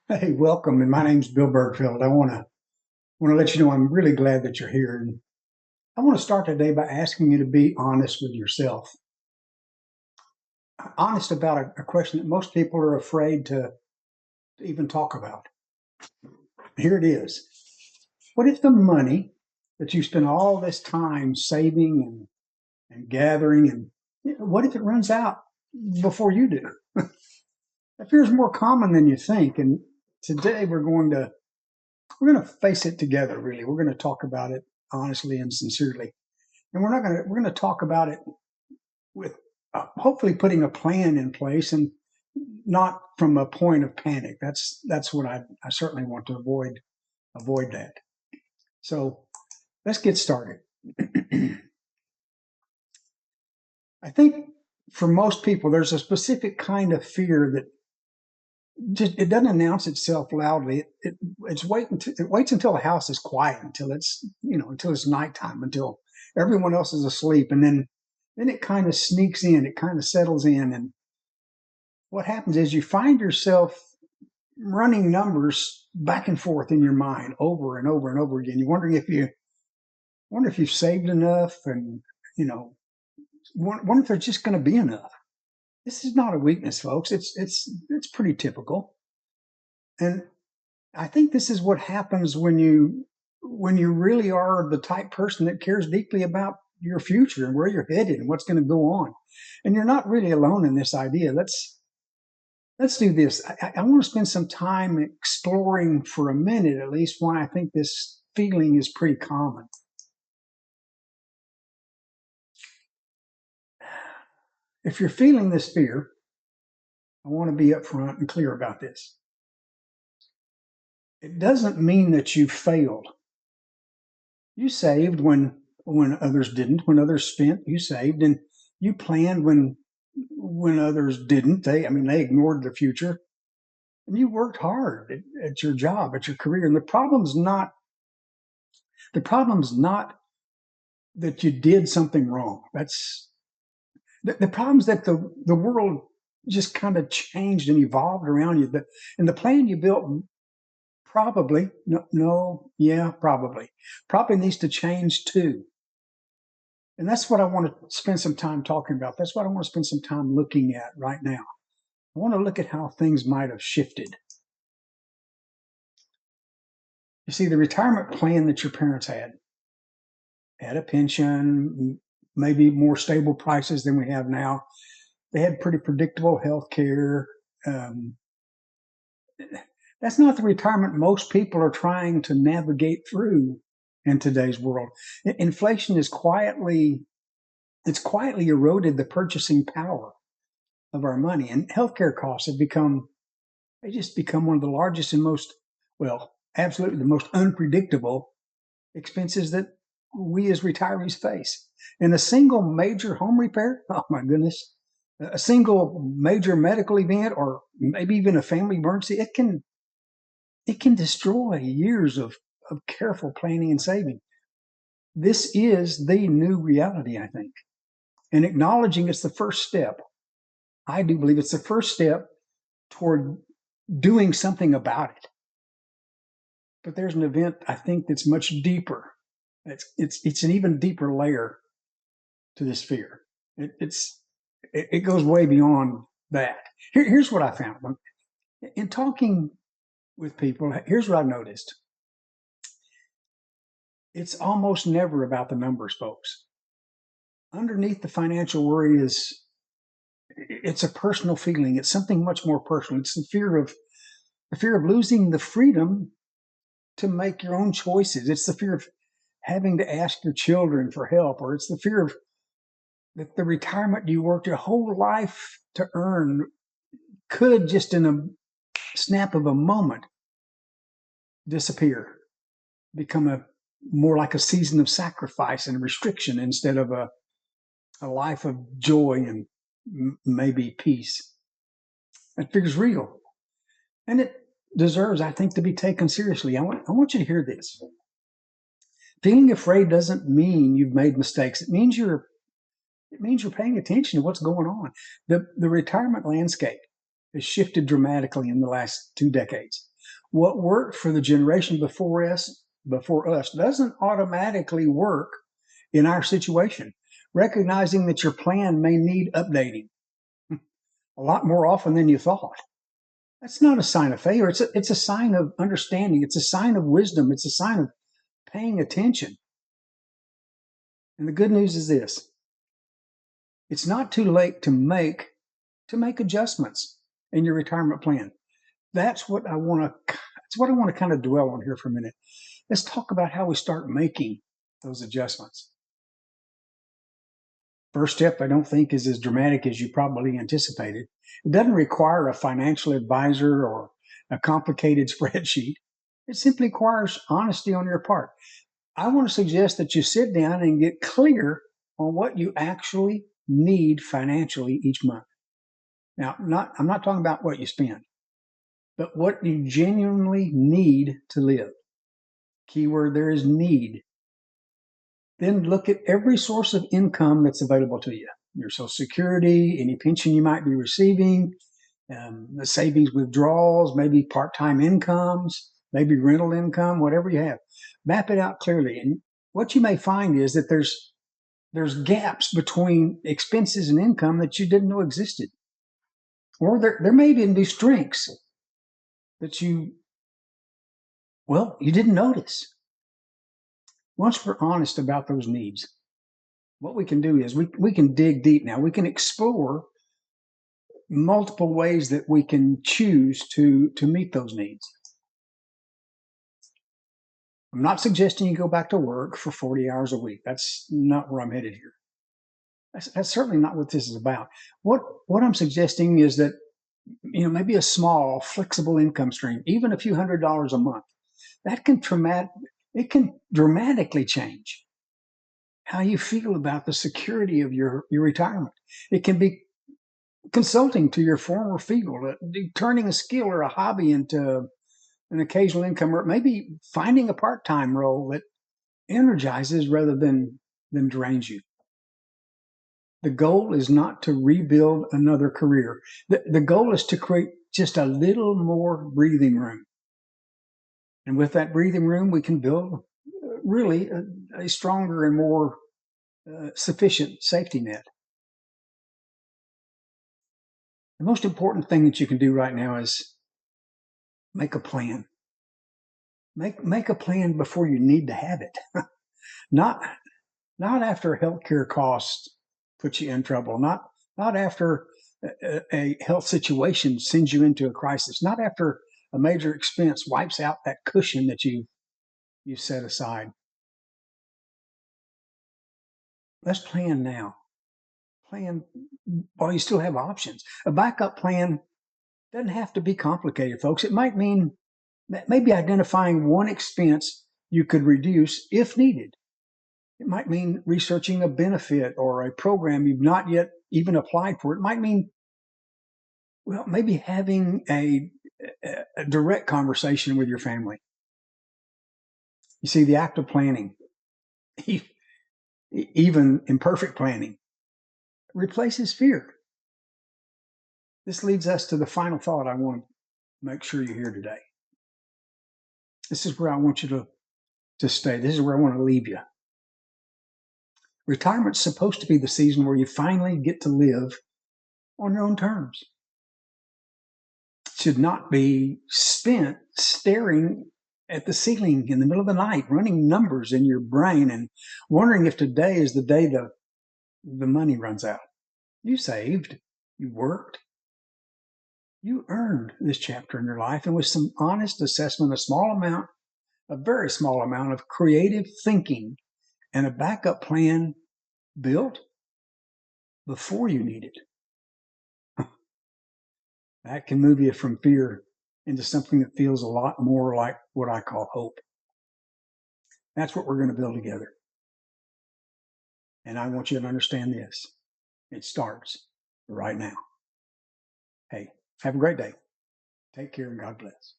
Hey, welcome. And my name's Bill Bergfield. I want to let you know I'm really glad that you're here. And I want to start today by asking you to be honest with yourself. Honest about a question that most people are afraid to even talk about. Here it is. What if the money that you spend all this time saving and gathering and what if it runs out before you do? That fear is more common than you think. And today we're going to face it together. Really, we're going to talk about it honestly and sincerely, and we're going to talk about it with hopefully putting a plan in place and not from a point of panic. That's what I certainly want to avoid that. So let's get started. I think for most people, there's a specific kind of fear that just it doesn't announce itself loudly. It waits until the house is quiet, until it's nighttime, until everyone else is asleep, and then it kind of sneaks in, it kind of settles in, and what happens is you find yourself running numbers back and forth in your mind over and over and over again. You're wondering if you wonder if you've saved enough, and you know, wonder if there's just going to be enough. This is not a weakness, folks. It's pretty typical, and I think this is what happens when you really are the type person that cares deeply about your future and where you're headed and what's going to go on. And you're not really alone in this idea. Let's do this. I want to spend some time exploring for a minute at least why I think this feeling is pretty common. If you're feeling this fear, I want to be upfront and clear about this. It doesn't mean that you failed. You saved when others didn't. When others spent, you saved, and you planned when others didn't. They ignored the future, and you worked hard at your job, at your career. And the problem's not that you did something wrong. That's the problem's that the world just kind of changed and evolved around you. And the plan you built probably no, yeah, probably needs to change too. And that's what I want to spend some time talking about. That's what I want to spend some time looking at right now. I want to look at how things might have shifted. You see, the retirement plan that your parents had a pension, maybe more stable prices than we have now. They had pretty predictable health care. Um, that's not the retirement most people are trying to navigate through in today's world. Inflation it's quietly eroded the purchasing power of our money, and healthcare costs they just become one of the largest and absolutely the most unpredictable expenses that we as retirees face. And a single major home repair, oh my goodness, a single major medical event, or maybe even a family emergency, it can destroy years of careful planning and saving. This is the new reality, I think. And acknowledging it's the first step. I do believe it's the first step toward doing something about it. But there's an event I think that's much deeper. It's an even deeper layer to this fear. It goes way beyond that. Here's what I found in talking with people. Here's what I've noticed. It's almost never about the numbers, folks. Underneath the financial worry it's a personal feeling. It's something much more personal. It's the fear of losing the freedom to make your own choices. It's the fear of having to ask your children for help, or it's the fear of that the retirement you worked your whole life to earn could just in a snap of a moment disappear, become a more like a season of sacrifice and restriction instead of a life of joy and maybe peace. That figure's real, and it deserves, I think, to be taken seriously. I want you to hear this. Feeling afraid doesn't mean you've made mistakes. It means you're paying attention to what's going on. The retirement landscape has shifted dramatically in the last 2 decades. what worked for the generation before us doesn't automatically work in our situation. Recognizing that your plan may need updating a lot more often than you thought. That's not a sign of failure. It's a sign of understanding. It's a sign of wisdom. It's a sign of paying attention. And the good news is this: it's not too late to make adjustments in your retirement plan. That's what I want to kind of dwell on here for a minute. Let's talk about how we start making those adjustments. First step, I don't think, is as dramatic as you probably anticipated. It doesn't require a financial advisor or a complicated spreadsheet. It simply requires honesty on your part. I want to suggest that you sit down and get clear on what you actually need financially each month. Now, I'm not talking about what you spend, but what you genuinely need to live. Keyword there is need. Then look at every source of income that's available to you. Your Social Security, any pension you might be receiving, the savings withdrawals, maybe part-time incomes, maybe rental income, whatever you have. Map it out clearly. And what you may find is that there's gaps between expenses and income that you didn't know existed. Or there may even be strengths that you didn't notice. Once we're honest about those needs, what we can do is we can dig deep now. We can explore multiple ways that we can choose to meet those needs. I'm not suggesting you go back to work for 40 hours a week. That's not where I'm headed here. That's certainly not what this is about. What I'm suggesting is that maybe a small, flexible income stream, even a few $100s a month, that can dramatically change how you feel about the security of your retirement. It can be consulting to your former field, turning a skill or a hobby into an occasional income, or maybe finding a part-time role that energizes rather than drains you. The goal is not to rebuild another career. The goal is to create just a little more breathing room. And with that breathing room, we can build really a stronger and more sufficient safety net. The most important thing that you can do right now is make a plan. Make a plan before you need to have it. Not after healthcare costs put you in trouble. Not after a health situation sends you into a crisis. Not after a major expense wipes out that cushion that you set aside. Let's plan now. Plan while you still have options. A backup plan doesn't have to be complicated, folks. It might mean maybe identifying one expense you could reduce if needed. It might mean researching a benefit or a program you've not yet even applied for. It might mean, maybe having a direct conversation with your family. You see, the act of planning, even imperfect planning, replaces fear. This leads us to the final thought I want to make sure you hear today. This is where I want you to stay. This is where I want to leave you. Retirement's supposed to be the season where you finally get to live on your own terms. It should not be spent staring at the ceiling in the middle of the night, running numbers in your brain and wondering if today is the day the money runs out. You saved, you worked, you earned this chapter in your life, and with some honest assessment, a very small amount of creative thinking and a backup plan built before you need it. That can move you from fear into something that feels a lot more like what I call hope. That's what we're going to build together. And I want you to understand this. It starts right now. Hey, have a great day. Take care and God bless.